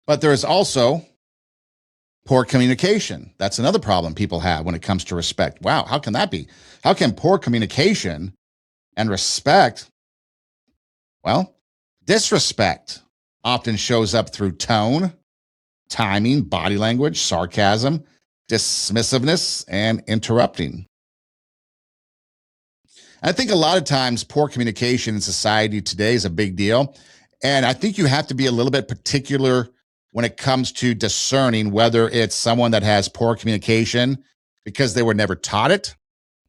But there is also poor communication. That's another problem people have when it comes to respect. Wow, how can that be? How can poor communication and respect, well, disrespect often shows up through tone, timing, body language, sarcasm, dismissiveness, and interrupting. I think a lot of times poor communication in society today is a big deal. And I think you have to be a little bit particular when it comes to discerning whether it's someone that has poor communication because they were never taught it,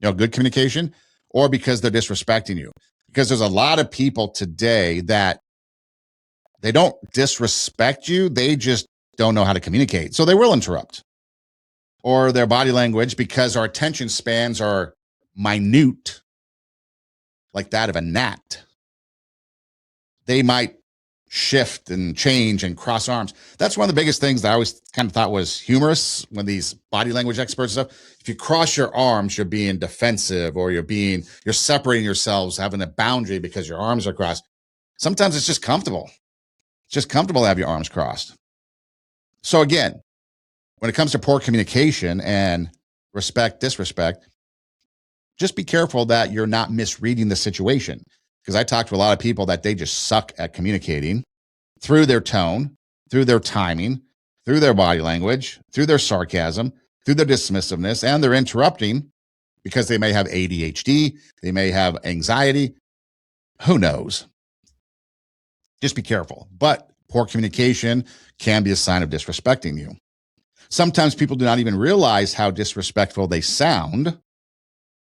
good communication, or because they're disrespecting you. Because there's a lot of people today that they don't disrespect you, they just don't know how to communicate. So they will interrupt. Or their body language, because our attention spans are minute, like that of a gnat. They might shift and change and cross arms. That's one of the biggest things that I always kind of thought was humorous when these body language experts and stuff. If you cross your arms, you're being defensive, or you're separating yourselves, having a boundary because your arms are crossed. Sometimes it's just comfortable. It's just comfortable to have your arms crossed. So again, when it comes to poor communication and disrespect, just be careful that you're not misreading the situation. Because I talk to a lot of people that they just suck at communicating through their tone, through their timing, through their body language, through their sarcasm, through their dismissiveness, and they're interrupting because they may have ADHD, they may have anxiety. Who knows? Just be careful. But poor communication can be a sign of disrespecting you. Sometimes people do not even realize how disrespectful they sound.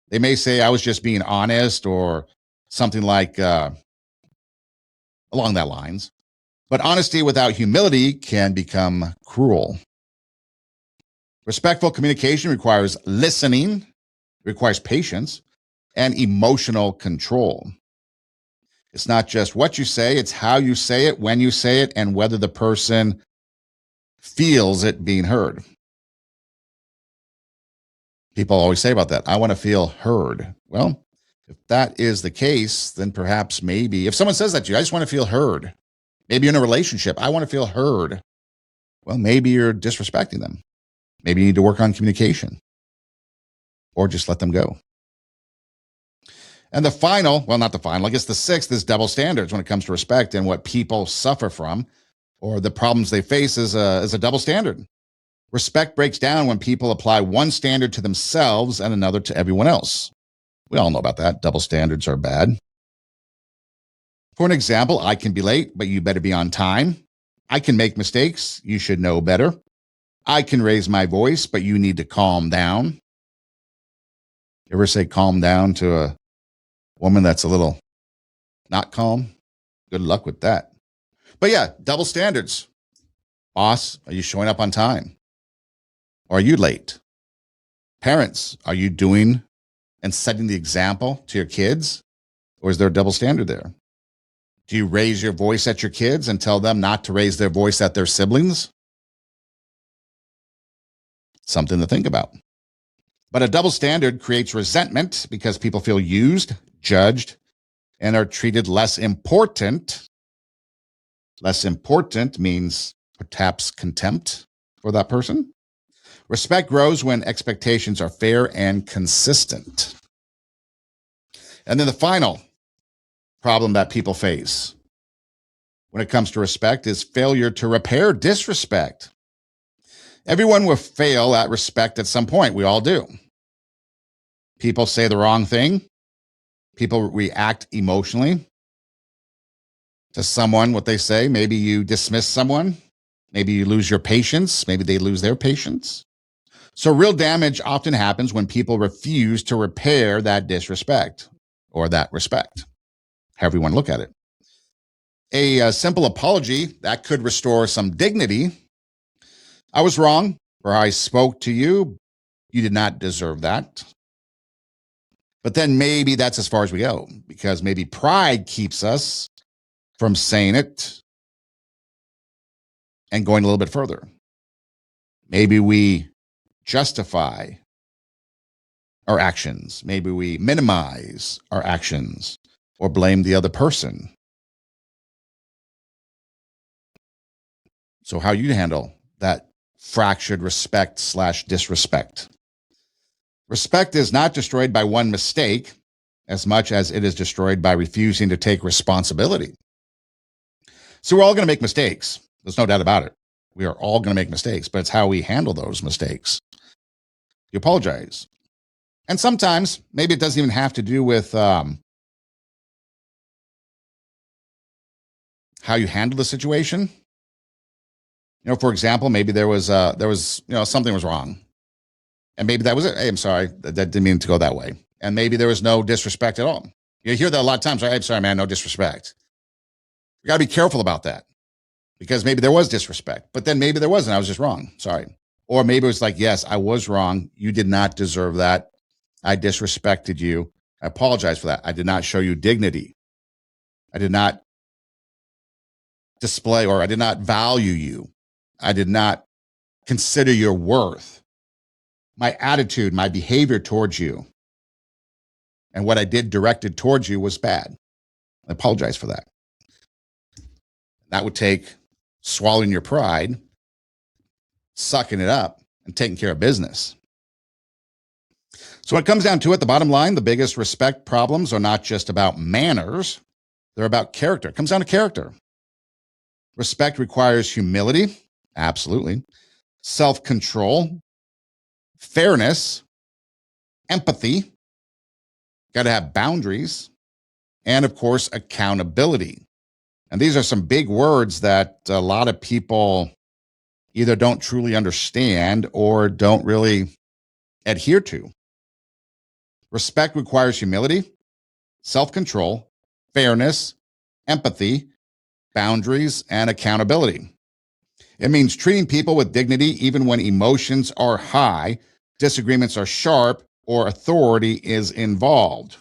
They may say, I was just being honest, or something like along that lines. But honesty without humility can become cruel. Respectful communication requires listening, requires patience, and emotional control. It's not just what you say, it's how you say it, when you say it, and whether the person feels it being heard. People always say about that, I want to feel heard. Well, if that is the case, then perhaps maybe if someone says that to you, I just want to feel heard. Maybe you're in a relationship, I want to feel heard. Well, maybe you're disrespecting them. Maybe you need to work on communication, or just let them go. And the sixth is double standards when it comes to respect, and what people suffer from, or the problems they face is a double standard. Respect breaks down when people apply one standard to themselves and another to everyone else. We all know about that. Double standards are bad. For an example, I can be late, but you better be on time. I can make mistakes. You should know better. I can raise my voice, but you need to calm down. You ever say calm down to a woman that's a little not calm? Good luck with that. But yeah, double standards. Boss, are you showing up on time? Or are you late? Parents, are you doing and setting the example to your kids? Or is there a double standard there? Do you raise your voice at your kids and tell them not to raise their voice at their siblings? Something to think about. But a double standard creates resentment because people feel used, judged, and are treated less important. Less important means perhaps contempt for that person. Respect grows when expectations are fair and consistent. And then the final problem that people face when it comes to respect is failure to repair disrespect. Everyone will fail at respect at some point. We all do. People say the wrong thing. People react emotionally to someone, what they say. Maybe you dismiss someone. Maybe you lose your patience. Maybe they lose their patience. So real damage often happens when people refuse to repair that disrespect or that respect, however you want to look at it. A simple apology, that could restore some dignity. I was wrong, or I spoke to you. You did not deserve that. But then maybe that's as far as we go, because maybe pride keeps us from saying it and going a little bit further. Maybe we justify our actions. Maybe we minimize our actions or blame the other person. So how you handle that fractured respect slash disrespect. Respect is not destroyed by one mistake as much as it is destroyed by refusing to take responsibility. So we're all going to make mistakes. There's no doubt about it. We are all going to make mistakes, but it's how we handle those mistakes. You apologize. And sometimes maybe it doesn't even have to do with how you handle the situation. For example, maybe there was something was wrong. And maybe that was it. Hey, I'm sorry. That didn't mean to go that way. And maybe there was no disrespect at all. You hear that a lot of times. Right? I'm sorry, man, no disrespect. You got to be careful about that because maybe there was disrespect, but then maybe there wasn't. I was just wrong. Sorry. Or maybe it was like, yes, I was wrong. You did not deserve that. I disrespected you. I apologize for that. I did not show you dignity. I did not display or I did not value you. I did not consider your worth. My attitude, my behavior towards you, and what I did directed towards you was bad. I apologize for that. That would take swallowing your pride, sucking it up, and taking care of business. So when it comes down to it, the bottom line, the biggest respect problems are not just about manners. They're about character. It comes down to character. Respect requires humility. Absolutely. Self-control, fairness, empathy, got to have boundaries, and of course, accountability. And these are some big words that a lot of people either don't truly understand or don't really adhere to. Respect requires humility, self-control, fairness, empathy, boundaries, and accountability. It means treating people with dignity even when emotions are high, disagreements are sharp, or authority is involved.